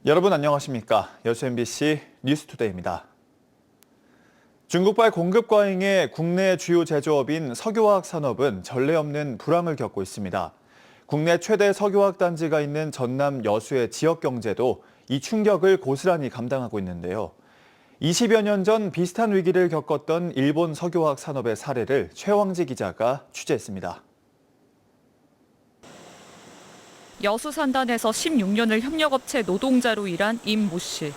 여러분 안녕하십니까? 여수 MBC 뉴스투데이입니다. 중국발 공급 과잉에 국내 주요 제조업인 석유화학 산업은 전례 없는 불황을 겪고 있습니다. 국내 최대 석유화학 단지가 있는 전남 여수의 지역 경제도 이 충격을 고스란히 감당하고 있는데요. 20여 년 전 비슷한 위기를 겪었던 일본 석유화학 산업의 사례를 최왕지 기자가 취재했습니다. 여수 산단에서 16년을 협력업체 노동자로 일한 임모 씨.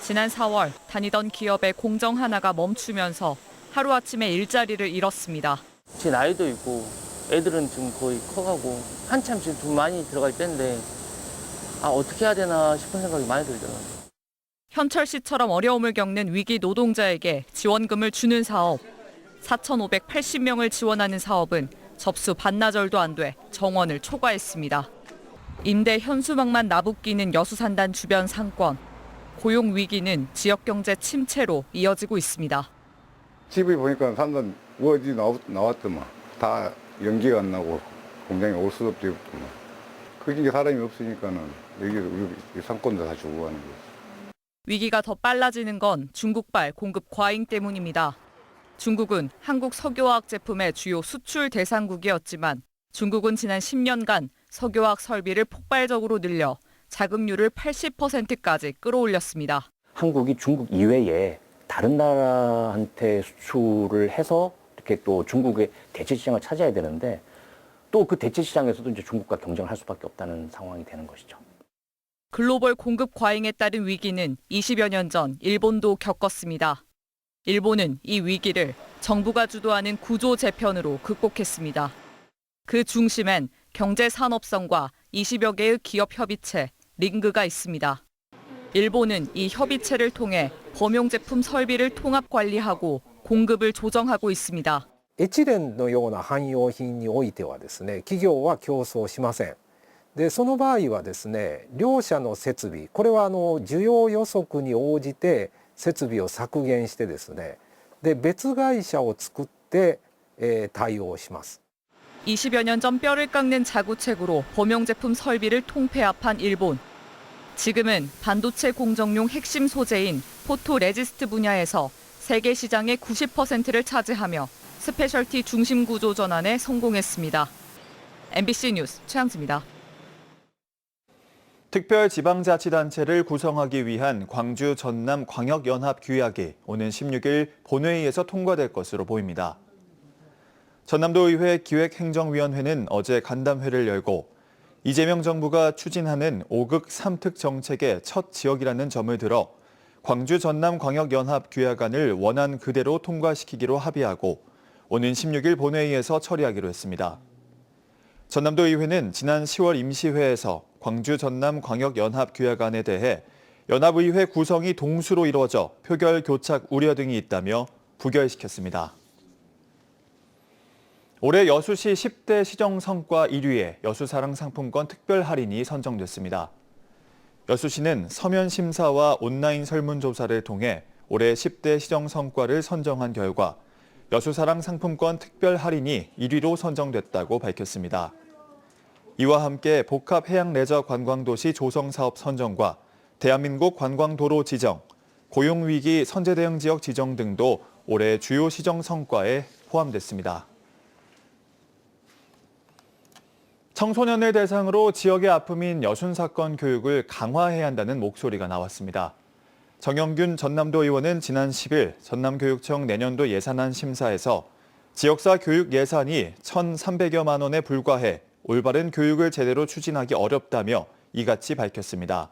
지난 4월 다니던 기업의 공정 하나가 멈추면서 하루아침에 일자리를 잃었습니다. 제 나이도 있고 애들은 지금 거의 커가고 한참 지금 돈 많이 들어갈 때인데 어떻게 해야 되나 싶은 생각이 많이 들더라고요. 현철 씨처럼 어려움을 겪는 위기 노동자에게 지원금을 주는 사업. 4,580명을 지원하는 사업은 접수 반나절도 안 돼 정원을 초과했습니다. 임대 현수막만 나부끼는 여수 산단 주변 상권. 고용 위기는 지역 경제 침체로 이어지고 있습니다. 집에 보니까 산단 어디 나왔더만 다 연기가 안 나고 공장에 올 수도 없더만. 그게 사람이 없으니까는 여기 우리 상권도 다 주고 가는 거예요. 위기가 더 빨라지는 건 중국발 공급 과잉 때문입니다. 중국은 한국 석유화학 제품의 주요 수출 대상국이었지만 중국은 지난 10년간 석유화학 설비를 폭발적으로 늘려 자급률을 80%까지 끌어올렸습니다. 한국이 중국 이외에 다른 나라한테 수출을 해서 이렇게 또 중국의 대체 시장을 차지해야 되는데 또 그 대체 시장에서도 이제 중국과 경쟁을 할 수밖에 없다는 상황이 되는 것이죠. 글로벌 공급 과잉에 따른 위기는 20여 년 전 일본도 겪었습니다. 일본은 이 위기를 정부가 주도하는 구조 재편으로 극복했습니다. 그 중심엔 경제 산업성과 20여 개의 기업 협의체, 링그가 있습니다. 일본은 이 협의체를 통해 범용 제품 설비를 통합 관리하고 공급을 조정하고 있습니다. エチレンのような汎用品においてはですね、企業は競争しません。で、その場合はですね、両社の設備、これは需要予測に応じて設備を削減してですね、で別会社を作って対応します。 20여 년 전 뼈를 깎는 자구책으로 범용 제품 설비를 통폐합한 일본. 지금은 반도체 공정용 핵심 소재인 포토레지스트 분야에서 세계 시장의 90%를 차지하며 스페셜티 중심 구조 전환에 성공했습니다. MBC 뉴스 최양지입니다. 특별지방자치단체를 구성하기 위한 광주 전남 광역연합규약이 오는 16일 본회의에서 통과될 것으로 보입니다. 전남도의회 기획행정위원회는 어제 간담회를 열고 이재명 정부가 추진하는 5극 3특 정책의 첫 지역이라는 점을 들어 광주 전남 광역연합규약안을 원안 그대로 통과시키기로 합의하고 오는 16일 본회의에서 처리하기로 했습니다. 전남도의회는 지난 10월 임시회에서 광주 전남 광역연합규약안에 대해 연합의회 구성이 동수로 이루어져 표결 교착 우려 등이 있다며 부결시켰습니다. 올해 여수시 10대 시정 성과 1위에 여수사랑 상품권 특별 할인이 선정됐습니다. 여수시는 서면 심사와 온라인 설문조사를 통해 올해 10대 시정 성과를 선정한 결과 여수사랑 상품권 특별 할인이 1위로 선정됐다고 밝혔습니다. 이와 함께 복합해양레저관광도시 조성사업 선정과 대한민국 관광도로 지정, 고용위기 선제대응지역 지정 등도 올해 주요 시정 성과에 포함됐습니다. 청소년을 대상으로 지역의 아픔인 여순 사건 교육을 강화해야 한다는 목소리가 나왔습니다. 정영균 전남도 의원은 지난 10일 전남교육청 내년도 예산안 심사에서 지역사 교육 예산이 1,300여만 원에 불과해 올바른 교육을 제대로 추진하기 어렵다며 이같이 밝혔습니다.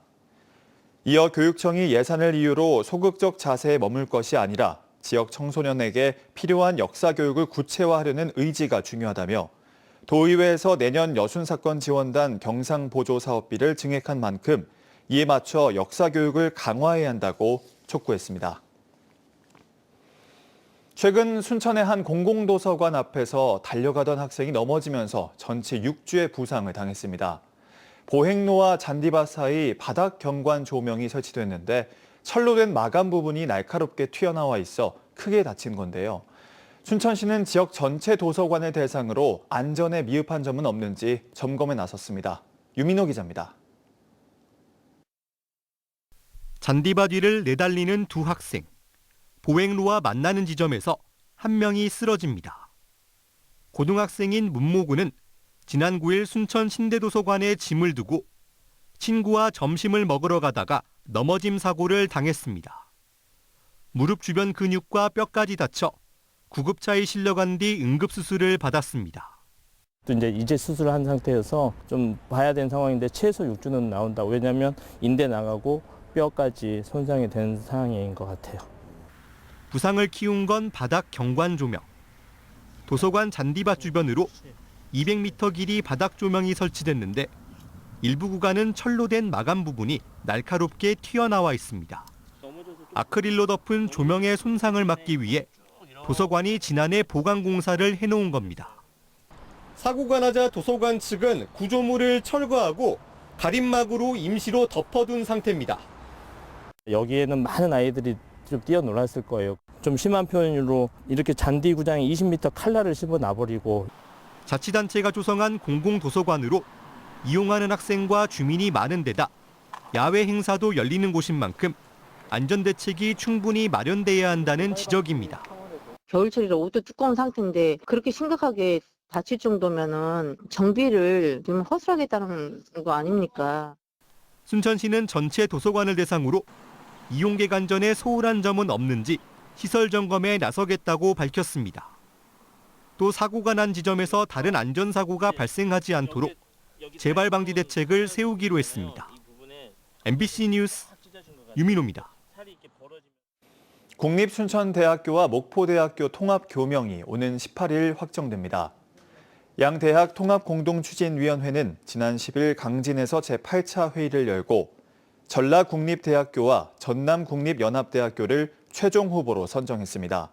이어 교육청이 예산을 이유로 소극적 자세에 머물 것이 아니라 지역 청소년에게 필요한 역사 교육을 구체화하려는 의지가 중요하다며 도의회에서 내년 여순사건 지원단 경상보조사업비를 증액한 만큼 이에 맞춰 역사 교육을 강화해야 한다고 촉구했습니다. 최근 순천의 한 공공도서관 앞에서 달려가던 학생이 넘어지면서 전치 6주의 부상을 당했습니다. 보행로와 잔디밭 사이 바닥 경관 조명이 설치됐는데 철로 된 마감 부분이 날카롭게 튀어나와 있어 크게 다친 건데요. 춘천시는 지역 전체 도서관을 대상으로 안전에 미흡한 점은 없는지 점검에 나섰습니다. 유민호 기자입니다. 잔디밭 위를 내달리는 두 학생. 보행로와 만나는 지점에서 한 명이 쓰러집니다. 고등학생인 문모군은 지난 9일 순천 신대도서관에 짐을 두고 친구와 점심을 먹으러 가다가 넘어짐 사고를 당했습니다. 무릎 주변 근육과 뼈까지 다쳐 구급차에 실려간 뒤 응급수술을 받았습니다. 또 이제 수술을 한 상태여서 좀 봐야 되는 상황인데 최소 6주는 나온다. 왜냐하면 인대 나가고 뼈까지 손상이 된 상황인 것 같아요. 부상을 키운 건 바닥 경관 조명. 도서관 잔디밭 주변으로 200m 길이 바닥 조명이 설치됐는데 일부 구간은 철로 된 마감 부분이 날카롭게 튀어나와 있습니다. 아크릴로 덮은 조명의 손상을 막기 위해 도서관이 지난해 보강 공사를 해놓은 겁니다. 사고가 나자 도서관 측은 구조물을 철거하고 가림막으로 임시로 덮어둔 상태입니다. 여기에는 많은 아이들이 좀 뛰어놀았을 거예요. 좀 심한 표현으로 이렇게 잔디 구장에 20m 칼날을 씹어 놔버리고. 자치단체가 조성한 공공도서관으로 이용하는 학생과 주민이 많은 데다 야외 행사도 열리는 곳인 만큼 안전대책이 충분히 마련돼야 한다는 지적입니다. 겨울철이라 옷도 두꺼운 상태인데 그렇게 심각하게 다칠 정도면은 정비를 좀 허술하게 했다는 거 아닙니까? 순천시는 전체 도서관을 대상으로 이용객 안전에 소홀한 점은 없는지 시설 점검에 나서겠다고 밝혔습니다. 또 사고가 난 지점에서 다른 안전사고가 발생하지 않도록 재발 방지 대책을 세우기로 했습니다. MBC 뉴스 유민호입니다. 국립순천대학교와 목포대학교 통합교명이 오는 18일 확정됩니다. 양 대학 통합공동추진위원회는 지난 10일 강진에서 제8차 회의를 열고 전라국립대학교와 전남국립연합대학교를 최종 후보로 선정했습니다.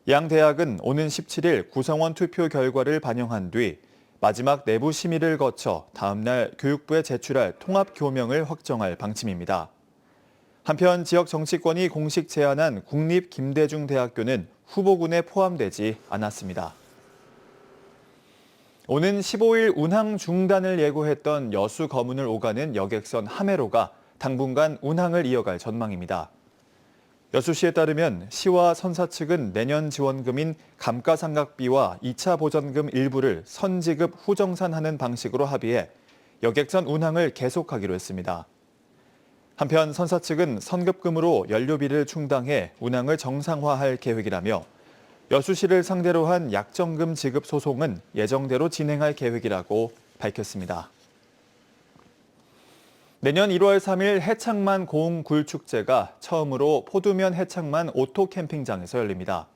양 대학은 오는 17일 구성원 투표 결과를 반영한 뒤 마지막 내부 심의를 거쳐 다음 날 교육부에 제출할 통합교명을 확정할 방침입니다. 한편 지역 정치권이 공식 제안한 국립김대중대학교는 후보군에 포함되지 않았습니다. 오는 15일 운항 중단을 예고했던 여수 거문을 오가는 여객선 하메로가 당분간 운항을 이어갈 전망입니다. 여수시에 따르면 시와 선사 측은 내년 지원금인 감가상각비와 2차 보전금 일부를 선지급 후정산하는 방식으로 합의해 여객선 운항을 계속하기로 했습니다. 한편 선사 측은 선급금으로 연료비를 충당해 운항을 정상화할 계획이라며 여수시를 상대로 한 약정금 지급 소송은 예정대로 진행할 계획이라고 밝혔습니다. 내년 1월 3일 해창만 고흥굴축제가 처음으로 포두면 해창만 오토캠핑장에서 열립니다.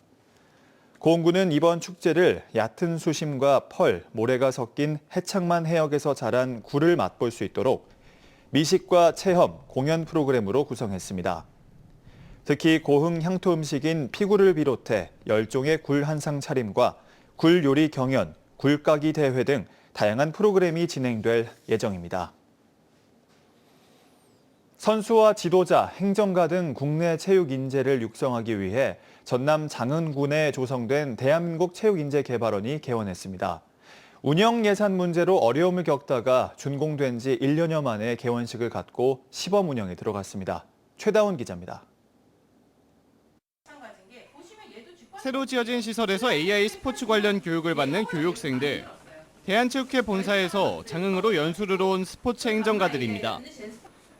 고흥군은 이번 축제를 얕은 수심과 펄, 모래가 섞인 해창만 해역에서 자란 굴을 맛볼 수 있도록 미식과 체험, 공연 프로그램으로 구성했습니다. 특히 고흥 향토 음식인 피구를 비롯해 10종의 굴 한상 차림과 굴 요리 경연, 굴까기 대회 등 다양한 프로그램이 진행될 예정입니다. 선수와 지도자, 행정가 등 국내 체육 인재를 육성하기 위해 전남 장흥군에 조성된 대한민국 체육인재개발원이 개원했습니다. 운영 예산 문제로 어려움을 겪다가 준공된 지 1년여 만에 개원식을 갖고 시범 운영에 들어갔습니다. 최다운 기자입니다. 새로 지어진 시설에서 AI 스포츠 관련 교육을 받는 교육생들. 대한체육회 본사에서 장흥으로 연수를 온 스포츠 행정가들입니다.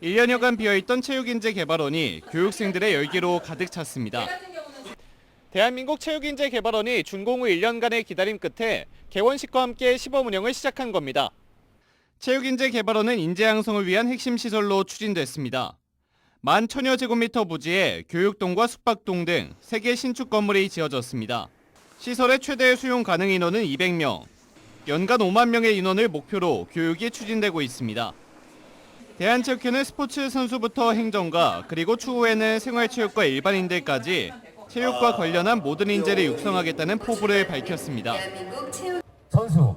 1년여간 비어있던 체육인재개발원이 교육생들의 열기로 가득 찼습니다. 대한민국 체육인재개발원이 준공 후 1년간의 기다림 끝에 개원식과 함께 시범 운영을 시작한 겁니다. 체육인재개발원은 인재 양성을 위한 핵심 시설로 추진됐습니다. 10,000여 제곱미터 부지에 교육동과 숙박동 등 3개 신축 건물이 지어졌습니다. 시설의 최대 수용 가능 인원은 200명, 연간 5만 명의 인원을 목표로 교육이 추진되고 있습니다. 대한체육회는 스포츠 선수부터 행정가, 그리고 추후에는 생활체육과 일반인들까지 체육과 관련한 모든 인재를 육성하겠다는 포부를 밝혔습니다. 선수,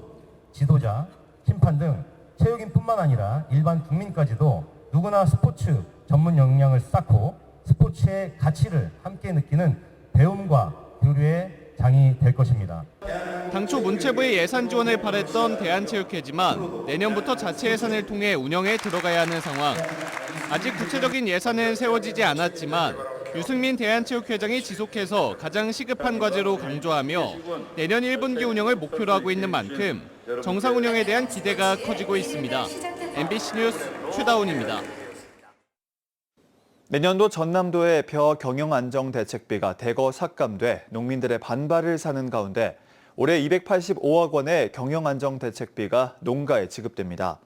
지도자, 심판 등 체육인뿐만 아니라 일반 국민까지도 누구나 스포츠 전문 역량을 쌓고 스포츠의 가치를 함께 느끼는 배움과 교류의 장이 될 것입니다. 당초 문체부의 예산 지원을 바랬던 대한체육회지만 내년부터 자체 예산을 통해 운영에 들어가야 하는 상황. 아직 구체적인 예산은 세워지지 않았지만 유승민 대한체육회장이 지속해서 가장 시급한 과제로 강조하며 내년 1분기 운영을 목표로 하고 있는 만큼 정상 운영에 대한 기대가 커지고 있습니다. MBC 뉴스 최다운입니다. 내년도 전남도의 벼 경영 안정 대책비가 대거 삭감돼 농민들의 반발을 사는 가운데 올해 285억 원의 경영 안정 대책비가 농가에 지급됩니다.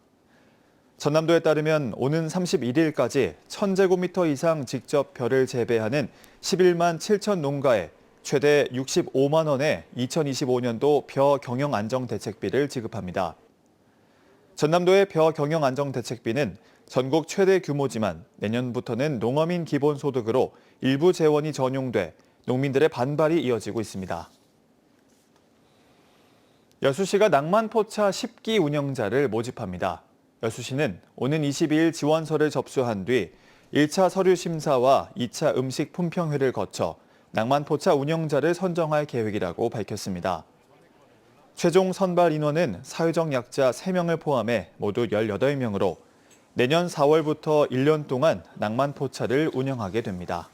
전남도에 따르면 오는 31일까지 1000제곱미터 이상 직접 벼를 재배하는 11만 7천 농가에 최대 65만 원의 2025년도 벼 경영 안정 대책비를 지급합니다. 전남도의 벼 경영 안정 대책비는 전국 최대 규모지만 내년부터는 농어민 기본소득으로 일부 재원이 전용돼 농민들의 반발이 이어지고 있습니다. 여수시가 낭만포차 10기 운영자를 모집합니다. 여수시는 오는 22일 지원서를 접수한 뒤 1차 서류 심사와 2차 음식 품평회를 거쳐 낭만포차 운영자를 선정할 계획이라고 밝혔습니다. 최종 선발 인원은 사회적 약자 3명을 포함해 모두 18명으로 내년 4월부터 1년 동안 낭만포차를 운영하게 됩니다.